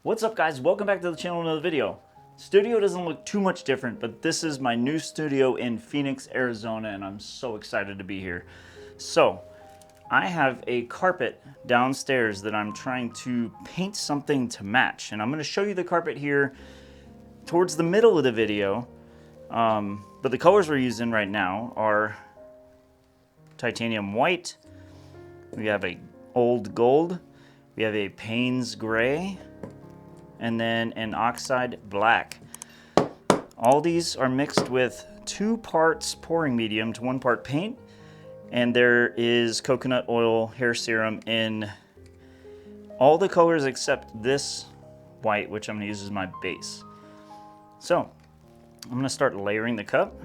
What's up guys, welcome back to the channel, another video. Studio doesn't look too much different, but this is my new studio in Phoenix, Arizona, and I'm so excited to be here. So, I have a carpet downstairs that I'm trying to paint something to match, and I'm going to show you the carpet here towards the middle of the video. But the colors we're using right now are titanium white, we have a old gold, we have a Payne's gray, and then an oxide black. All these are mixed with 2 parts pouring medium to 1 part paint, and there is coconut oil hair serum in all the colors except this white, which I'm gonna use as my base. So, I'm gonna start layering the cup.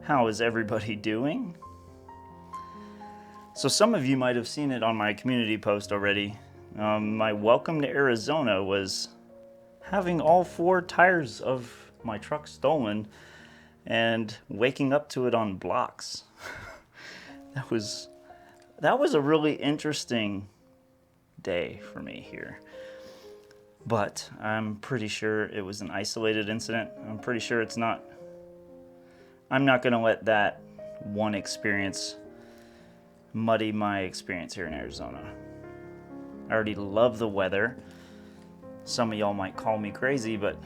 How is everybody doing? So some of you might have seen it on my community post already. My welcome to Arizona was having all 4 tires of my truck stolen and waking up to it on blocks. That was a really interesting day for me here. But I'm pretty sure it was an isolated incident. I'm pretty sure I'm not gonna let that one experience muddy my experience here in Arizona. I already love the weather. Some of y'all might call me crazy, but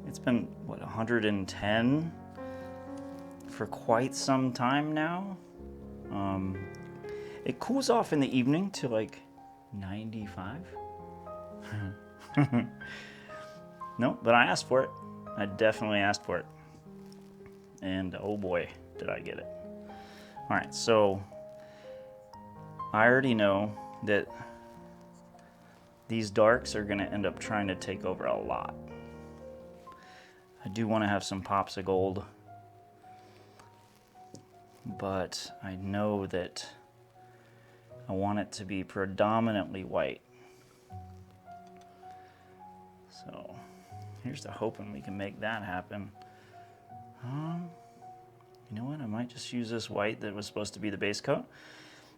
it's been, what, 110 for quite some time now. It cools off in the evening to like 95. No, but I asked for it. I definitely asked for it. And oh boy, did I get it. All right, so I already know that these darks are gonna end up trying to take over a lot. I do want to have some pops of gold, but I know that I want it to be predominantly white. So here's to hoping we can make that happen. You know what, I might just use this white that was supposed to be the base coat.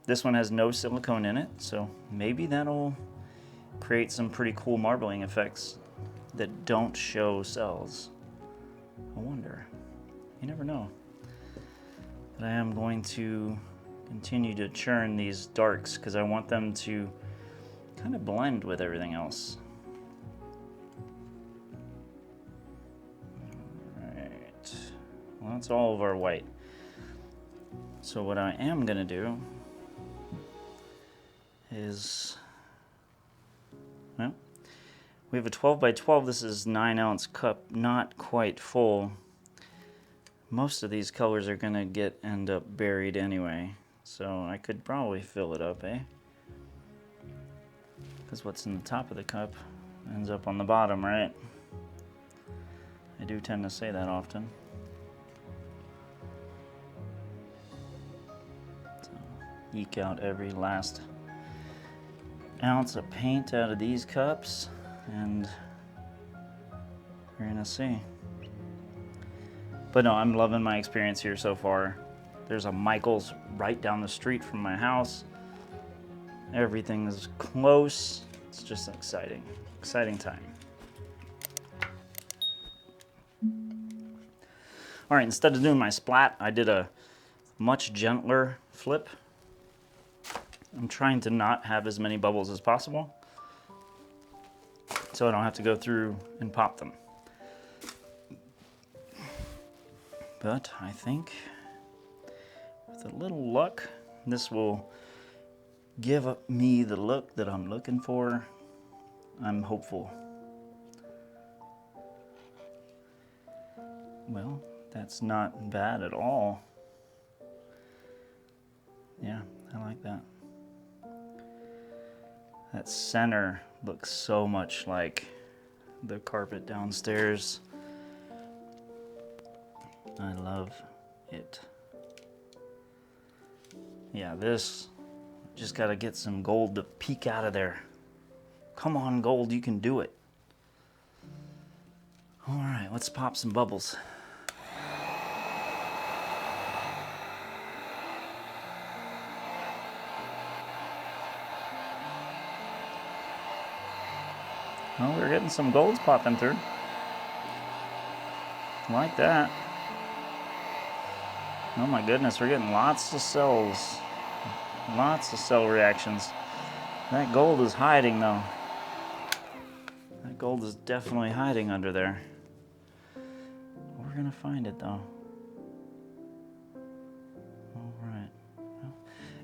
This one has no silicone in it, so maybe that'll create some pretty cool marbling effects that don't show cells. I wonder. You never know. But I am going to continue to churn these darks because I want them to kind of blend with everything else. Alright. Well, that's all of our white. So what I am going to do is, well, we have a 12 by 12. This is 9-ounce cup, not quite full. Most of these colors are gonna end up buried anyway, so I could probably fill it up, eh? Because what's in the top of the cup ends up on the bottom, right? I do tend to say that often. So, eke out every last ounce of paint out of these cups, and we're gonna see. But no, I'm loving my experience here so far. There's a Michael's right down the street from my house. Everything is close. It's just exciting, exciting time. All right, instead of doing my splat, I did a much gentler flip. I'm trying to not have as many bubbles as possible, so I don't have to go through and pop them. But I think with a little luck, this will give me the look that I'm looking for. I'm hopeful. Well, that's not bad at all. Yeah, I like that. That center looks so much like the carpet downstairs. I love it. Yeah, this, just gotta get some gold to peek out of there. Come on, gold, you can do it. All right, let's pop some bubbles. Oh, we're getting some golds popping through. Like that. Oh my goodness, we're getting lots of cells. Lots of cell reactions. That gold is hiding though. That gold is definitely hiding under there. We're gonna find it though. All right. Well,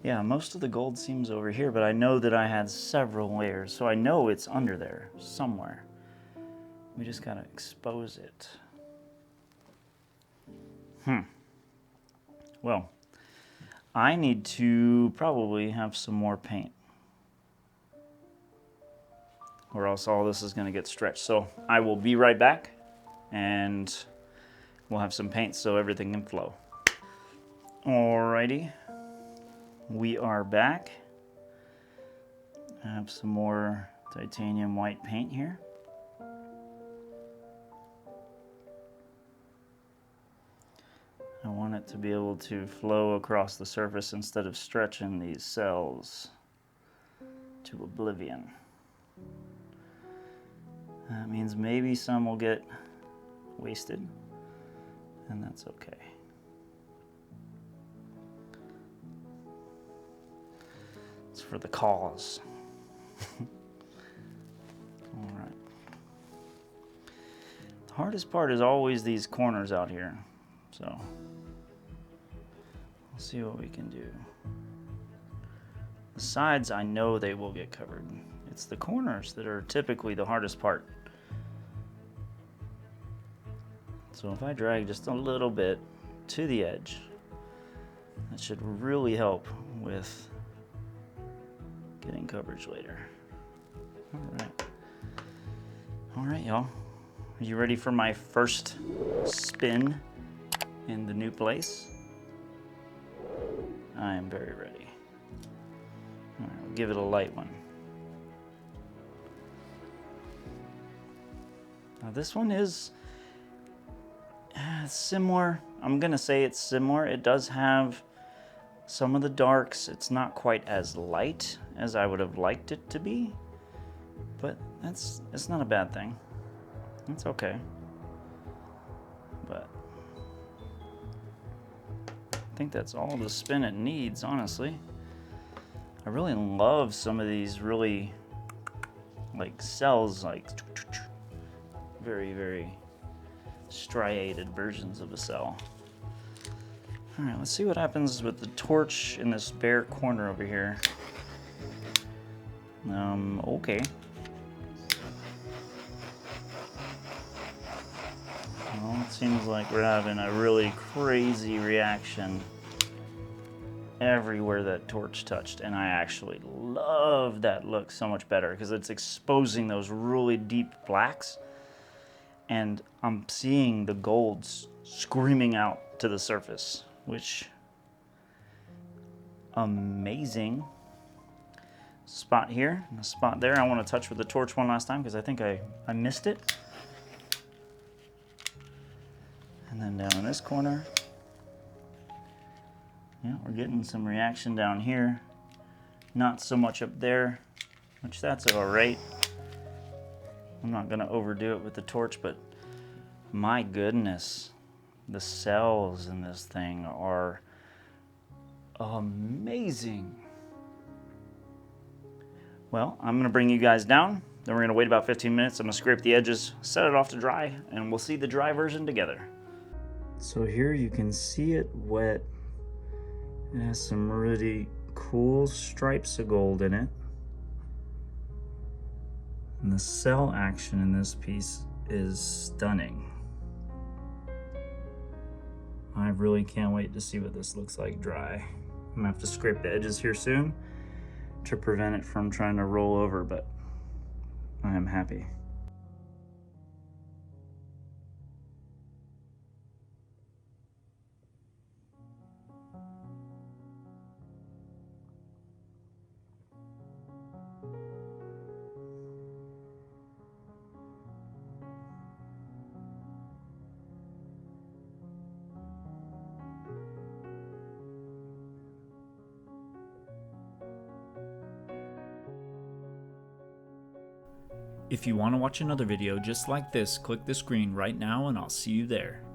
yeah, most of the gold seems over here, but I know that I had several layers, so I know it's under there somewhere. We just gotta expose it. Well, I need to probably have some more paint, or else all this is gonna get stretched. So I will be right back, and we'll have some paint so everything can flow. Alrighty, we are back. I have some more titanium white paint here. I want it to be able to flow across the surface instead of stretching these cells to oblivion. That means maybe some will get wasted, and that's okay. It's for the cause. All right. The hardest part is always these corners out here, so we'll see what we can do. The sides, I know they will get covered. It's the corners that are typically the hardest part. So if I drag just a little bit to the edge, that should really help with getting coverage later. All right, y'all. Are you ready for my first spin in the new place? I am very ready. All right, we'll give it a light one. Now this one is similar. I'm gonna say it's similar. It does have some of the darks. It's not quite as light as I would have liked it to be, but it's not a bad thing. It's okay. But I think that's all the spin it needs, honestly. I really love some of these really like cells, like very, very striated versions of a cell. All right, let's see what happens with the torch in this bare corner over here. Okay. Well, it seems like we're having a really crazy reaction everywhere that torch touched, and I actually love that look so much better because it's exposing those really deep blacks, and I'm seeing the golds screaming out to the surface, which amazing. Spot here and a spot there. I want to touch with the torch one last time because I think I missed it. And then down in this corner. Yeah, we're getting some reaction down here. Not so much up there, which that's all right. I'm not gonna overdo it with the torch, but my goodness, the cells in this thing are amazing. Well, I'm gonna bring you guys down, then we're gonna wait about 15 minutes. I'm gonna scrape the edges, set it off to dry, and we'll see the dry version together. So here you can see it wet. It has some really cool stripes of gold in it. And the cell action in this piece is stunning. I really can't wait to see what this looks like dry. I'm gonna have to scrape the edges here soon to prevent it from trying to roll over, but I am happy. If you want to watch another video just like this, click the screen right now and I'll see you there.